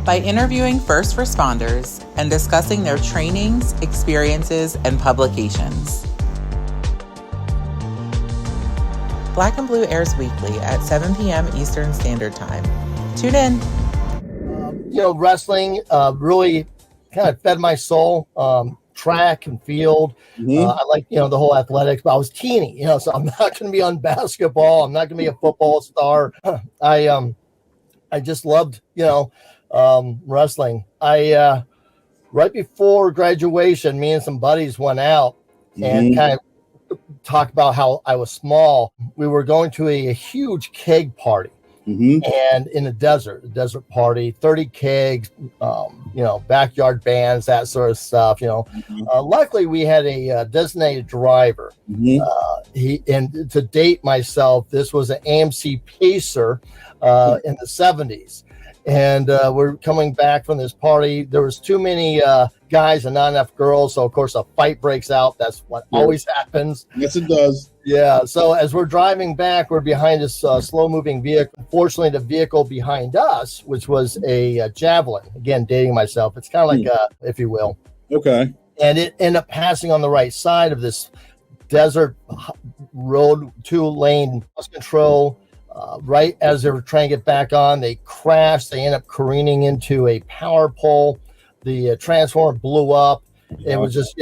by interviewing first responders and discussing their trainings, experiences, and publications. Black and Blue airs weekly at 7 p.m. Eastern Standard Time. Tune in. Wrestling really kind of fed my soul. Track and field. I like, the whole athletics, but I was teeny, so I'm not going to be on basketball. I'm not going to be a football star. I just loved, wrestling. Right before graduation, me and some buddies went out and kind of talked about how I was small. We were going to a huge keg party. And in the desert party, 30 kegs, backyard bands, that sort of stuff. Luckily we had a designated driver. And to date myself, this was an AMC Pacer in the 70s. And we're coming back from this party. There was too many guys and not enough girls. So, of course, a fight breaks out. That's what always happens. Yes, it does. Yeah. So as we're driving back, we're behind this slow-moving vehicle. Fortunately, the vehicle behind us, which was a Javelin, again, dating myself. It's kind of like if you will. Okay. And it ended up passing on the right side of this desert road, 2-lane bus control. Right as they were trying to get back on, they crashed. They ended up careening into a power pole. The transformer blew up. It was just,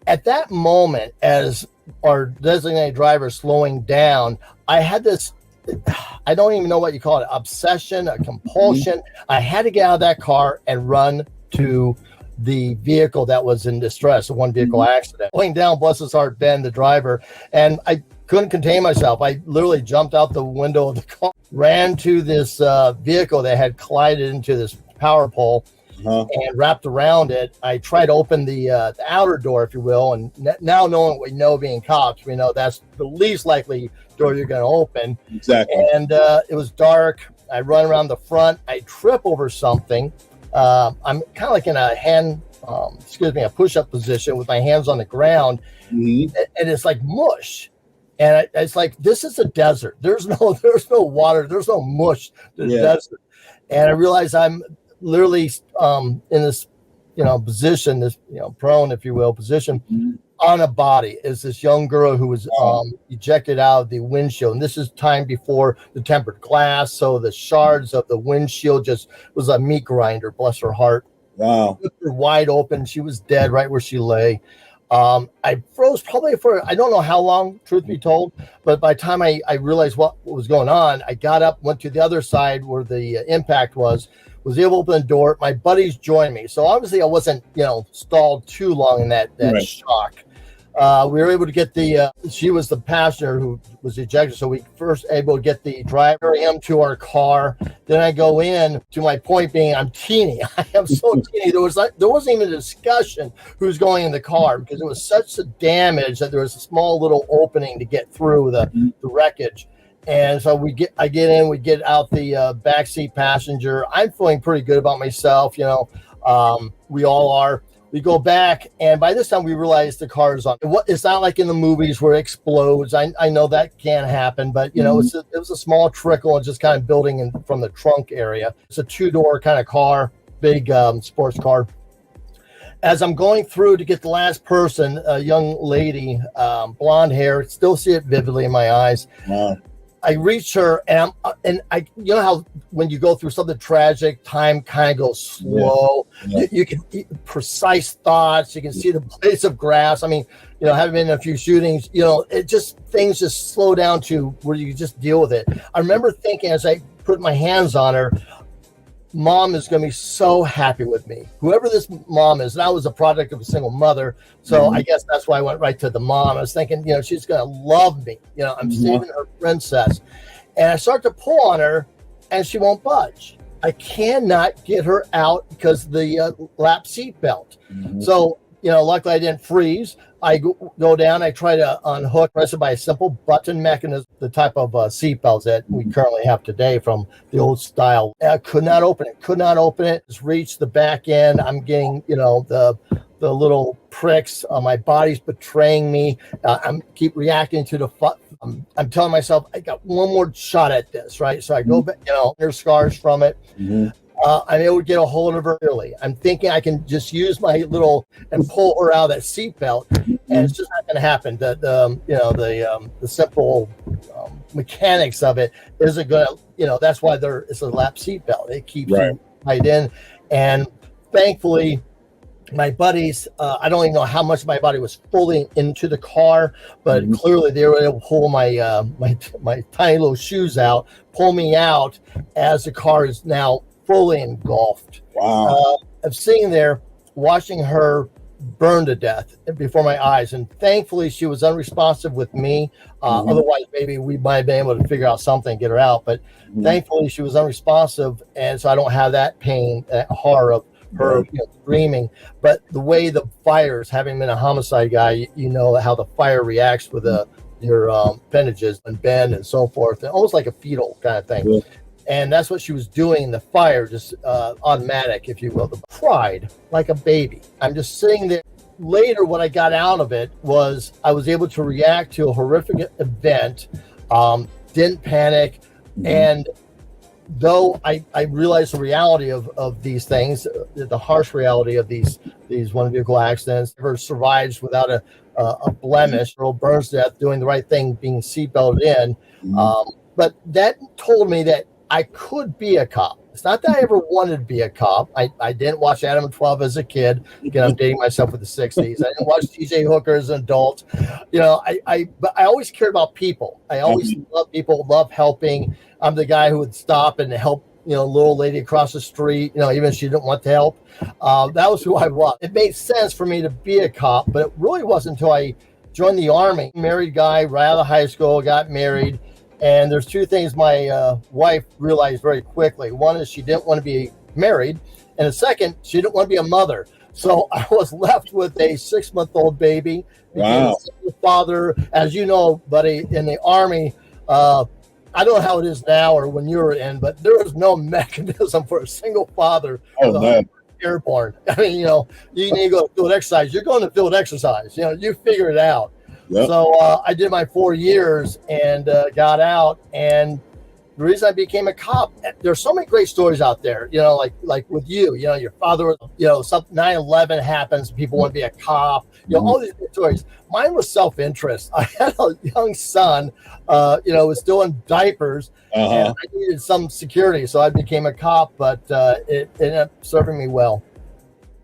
at that moment, as our designated driver slowing down, I had this, I don't even know what you call it, obsession, a compulsion. I had to get out of that car and run to the vehicle that was in distress, a one vehicle accident. Going down, bless his heart, Ben, the driver, and I couldn't contain myself. I literally jumped out the window of the car, ran to this vehicle that had collided into this power pole and wrapped around it. I tried to open the outer door, if you will, and now knowing what we know being cops, we know that's the least likely door you're going to open. Exactly. And it was dark. I run around the front. I trip over something. I'm kind of like in a push-up position with my hands on the ground, and it's like mush. And it's like, this is a desert. There's no water. There's no mush. There's desert. And I realize I'm literally in this, position, this, prone, if you will, position on a body. Is this young girl who was ejected out of the windshield. And this is time before the tempered glass. So the shards of the windshield just was a meat grinder, bless her heart. Wow. Wide open. She was dead right where she lay. I froze probably for, I don't know how long, truth be told, but by the time I realized what was going on, I got up, went to the other side where the impact was able to open the door. My buddies joined me. So obviously I wasn't, stalled too long in that shock. We were able to get she was the passenger who was ejected. So we first able to get the driver, him to our car. Then I go in, to my point being, I'm teeny. I am so teeny. There wasn't even a discussion who's going in the car because it was such a damage that there was a small little opening to get through the wreckage. And so I get in, we get out the backseat passenger. I'm feeling pretty good about myself. We all are. We go back, and by this time we realize the car is on. It's not like in the movies where it explodes. I know that can happen, but it was a small trickle and just kind of building in from the trunk area. It's a 2-door kind of car, big sports car. As I'm going through to get the last person, a young lady, blonde hair, still see it vividly in my eyes. Wow. I reach her, and I how when you go through something tragic, time kind of goes slow. Yeah. You can precise thoughts. You can see the blades of grass. I mean, having been in a few shootings, things just slow down to where you just deal with it. I remember thinking as I put my hands on her, Mom is going to be so happy with me. Whoever this mom is, and I was a product of a single mother, so I guess that's why I went right to the mom. I was thinking, she's going to love me. I'm saving her princess. And I start to pull on her, and she won't budge. I cannot get her out because the lap seat belt. So, luckily I didn't freeze. I go down, I try to unhook, press it by a simple button mechanism, the type of seat belts that we currently have today from the old style. I could not open it. Just reach the back end. I'm getting, the little pricks. My body's betraying me. I'm keep reacting to the I'm telling myself, I got one more shot at this, right? So I go back, there's scars from it. I'm able to get a hold of her early. I'm thinking I can just use my little and pull her out of that seatbelt, and it's just not going to happen. The simple mechanics of it isn't going to, that's why it's a lap seatbelt. It keeps you tied in, and thankfully, my buddies, I don't even know how much my body was fully into the car, but clearly they were able to pull my tiny little shoes out, pull me out as the car is now fully engulfed. Wow. I'm sitting there watching her burn to death before my eyes, and thankfully she was unresponsive with me. Otherwise, maybe we might have been able to figure out something, get her out. But thankfully, she was unresponsive, and so I don't have that pain, that horror of her screaming. But the way the fires, having been a homicide guy, you know how the fire reacts with your appendages and bend and so forth, and almost like a fetal kind of thing. And that's what she was doing in the fire, just automatic, if you will. Cried like a baby. I'm just sitting there. Later, what I got out of it was I was able to react to a horrific event, didn't panic, and though I realized the reality of these things, the harsh reality of these one vehicle accidents, never survives without a blemish. Earl Burns' death, doing the right thing, being seatbelted in. But that told me that I could be a cop. It's not that I ever wanted to be a cop. I didn't watch Adam and 12 as a kid. Again, I'm dating myself with the 60s. I didn't watch TJ Hooker as an adult. But I always cared about people. I always love people, love helping. I'm the guy who would stop and help, little lady across the street, even if she didn't want to help. That was who I was. It made sense for me to be a cop, but it really wasn't until I joined the Army. Married guy, right out of high school, got married. And there's two things my wife realized very quickly. One is she didn't want to be married. And the second, she didn't want to be a mother. So I was left with a 6-month-old baby. Wow. Father, as you know, buddy, in the Army, I don't know how it is now or when you were in, but there was no mechanism for a single father airborne. I mean, you need to go to field exercise. You're going to field exercise. You figure it out. Yep. So I did my 4 years and got out. And the reason I became a cop, there's so many great stories out there, like with you, your father, something 9/11 happens, people want to be a cop, all these good stories. Mine was self-interest. I had a young son, was still in diapers, and I needed some security. So I became a cop, but it ended up serving me well.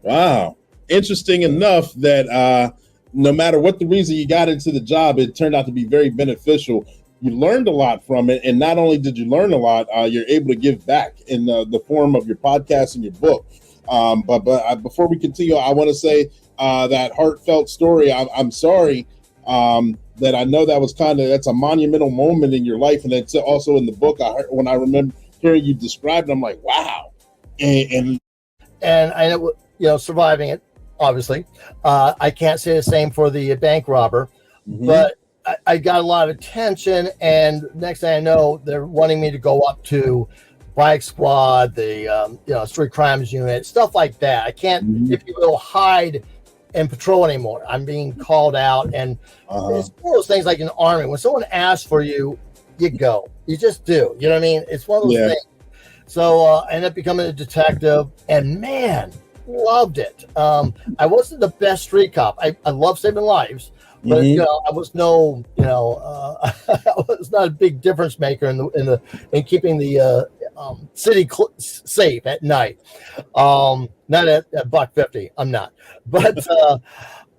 Wow. Interesting enough that, no matter what the reason you got into the job, it turned out to be very beneficial. You learned a lot from it. And not only did you learn a lot, you're able to give back in the form of your podcast and your book. But before we continue, I want to say that heartfelt story. I'm sorry that I know that's a monumental moment in your life. And it's also in the book. When I remember hearing you describe it, I'm like, wow. And I know, surviving it. Obviously, I can't say the same for the bank robber, but I got a lot of attention. And next thing I know, they're wanting me to go up to bike squad, the street crimes unit, stuff like that. I can't, if you will, hide and patrol anymore. I'm being called out, and it's one of those things like in the Army. When someone asks for you, you go. You just do. You know what I mean? It's one of those things. So I ended up becoming a detective, and man, loved it. I wasn't the best street cop. I love saving lives, but I was no, I was not a big difference maker in keeping the city safe at night. Not at buck 50. I'm not, but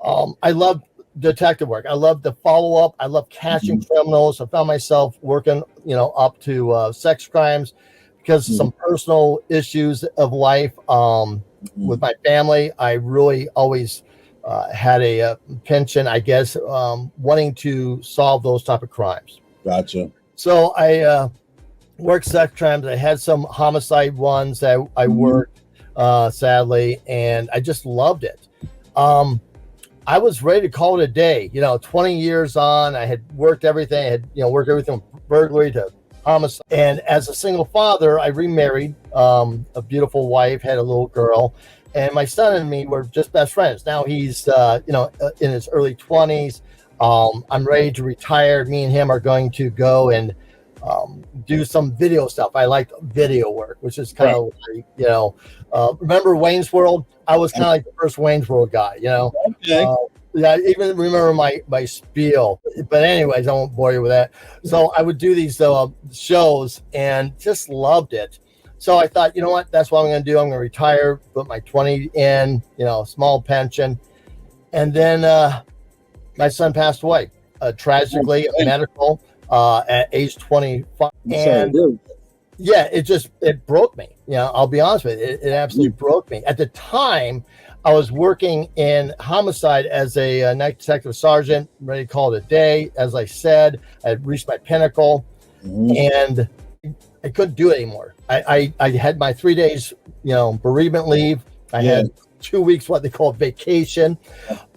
I love detective work. I love the follow up. I love catching criminals. I found myself working, up to sex crimes because of some personal issues of life. With my family, I really always had a penchant, I guess, wanting to solve those type of crimes. Gotcha. So I worked sex crimes. I had some homicide ones that I worked, sadly, and I just loved it. I was ready to call it a day. 20 years on, I had worked everything. I had worked everything from burglary to homicide. And as a single father, I remarried a beautiful wife, had a little girl, and my son and me were just best friends. Now he's in his early 20s. I'm ready to retire. Me and him are going to go and do some video stuff. I liked video work, which is kind of like, remember Wayne's World? I was kind of like the first Wayne's World guy, Okay. Yeah, I even remember my spiel. But anyways, I won't bore you with that. So I would do these shows and just loved it. So I thought, you know what? That's what I'm going to do. I'm going to retire, put my 20 in, small pension. And then my son passed away, tragically, medical, at age 25. And yeah, it broke me. I'll be honest with you. It absolutely broke me. At the time, I was working in homicide as a night detective sergeant, ready to call it a day. As I said, I had reached my pinnacle, and I couldn't do it anymore. I had my 3 days, bereavement leave. I had 2 weeks, what they call vacation.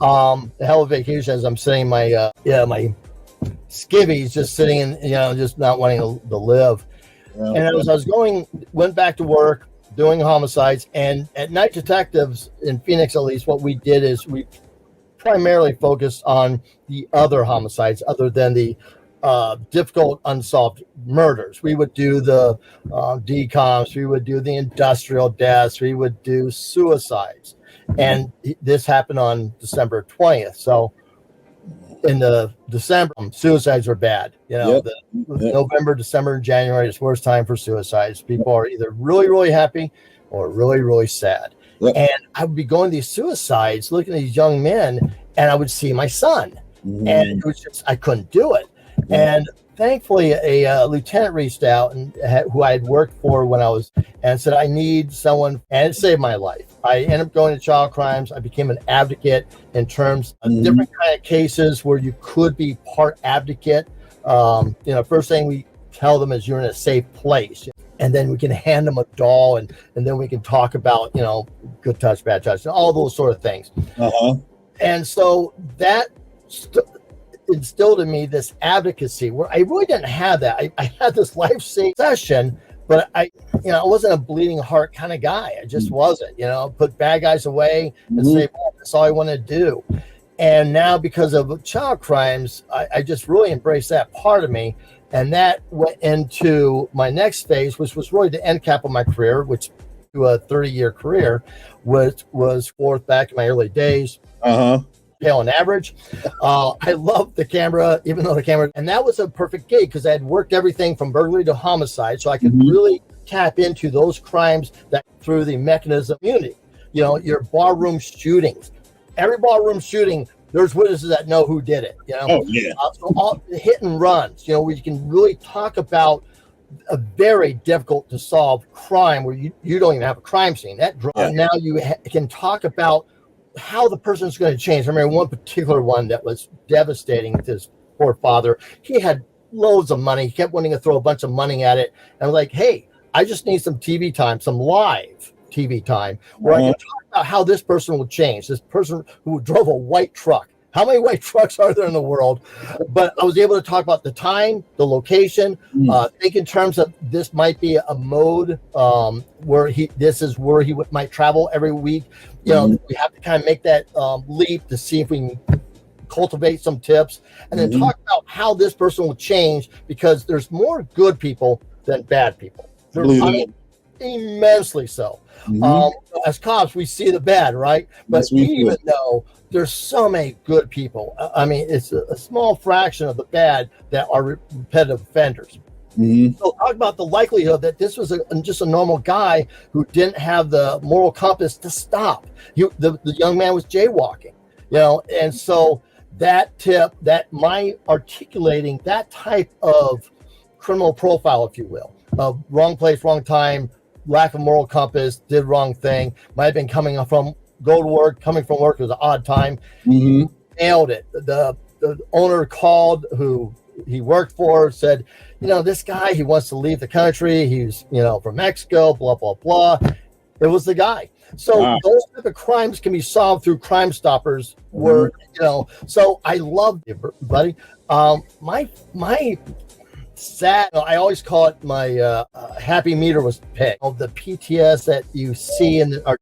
The hell of vacation, as I'm saying, my skivvies just sitting in, just not wanting to live. And as I was went back to work, doing homicides, and at Night Detectives in Phoenix, at least, what we did is we primarily focused on the other homicides other than the difficult unsolved murders. We would do the decoms, we would do the industrial deaths, we would do suicides. And this happened on December 20th. So in the December, suicides were bad. November, December, and January is worst time for suicides. People are either really, really happy or really, really sad. And I would be going to these suicides, looking at these young men, and I would see my son. And it was just, I couldn't do it. And thankfully, a lieutenant reached out who I had worked for when I was, and said, I need someone, and it saved my life. I ended up going to child crimes. I became an advocate in terms of different kind of cases where you could be part advocate. First thing we tell them is you're in a safe place, and then we can hand them a doll, and then we can talk about, good touch, bad touch, and all those sort of things. And so that instilled in me this advocacy where I really didn't have that. I had this life-saving session, but I wasn't a bleeding heart kind of guy. I just wasn't, put bad guys away and say, well, that's all I want to do. And now because of child crimes, I just really embraced that part of me. And that went into my next phase, which was really the end cap of my career, which to a 30-year career, was fourth back in my early days. Pale and average. I loved the camera, even though the camera, and that was a perfect gig because I had worked everything from burglary to homicide, so I could really tap into those crimes that through the mechanism community. Your barroom shootings, every barroom shooting, there's witnesses that know who did it. So all the hit and runs, where you can really talk about a very difficult to solve crime where you don't even have a crime scene. Now you can talk about how the person's going to change. I remember one particular one that was devastating with his poor father. He had loads of money. He kept wanting to throw a bunch of money at it. And I was like, hey, I just need some TV time, some live TV time where I can talk about how this person will change. This person who drove a white truck. How many white trucks are there in the world? But I was able to talk about the time, the location, think in terms of this might be a mode where this is where he might travel every week. We have to kind of make that leap to see if we can cultivate some tips, and then talk about how this person will change, because there's more good people than bad people. Immensely so. As cops, we see the bad, right? But even though there's so many good people, it's a small fraction of the bad that are repetitive offenders. So talk about the likelihood that this was just a normal guy who didn't have the moral compass to stop. The young man was jaywalking, and so that tip, that my articulating that type of criminal profile, if you will, of wrong place, wrong time, lack of moral compass, did wrong thing, might have been coming from work was an odd time. Nailed it. The owner called who he worked for, said, this guy, he wants to leave the country. He's, from Mexico, blah, blah, blah. It was the guy. So those type of crimes can be solved through Crime Stoppers where, so I love it, buddy. My sad, I always call it my happy meter was picked. The PTS that you see in our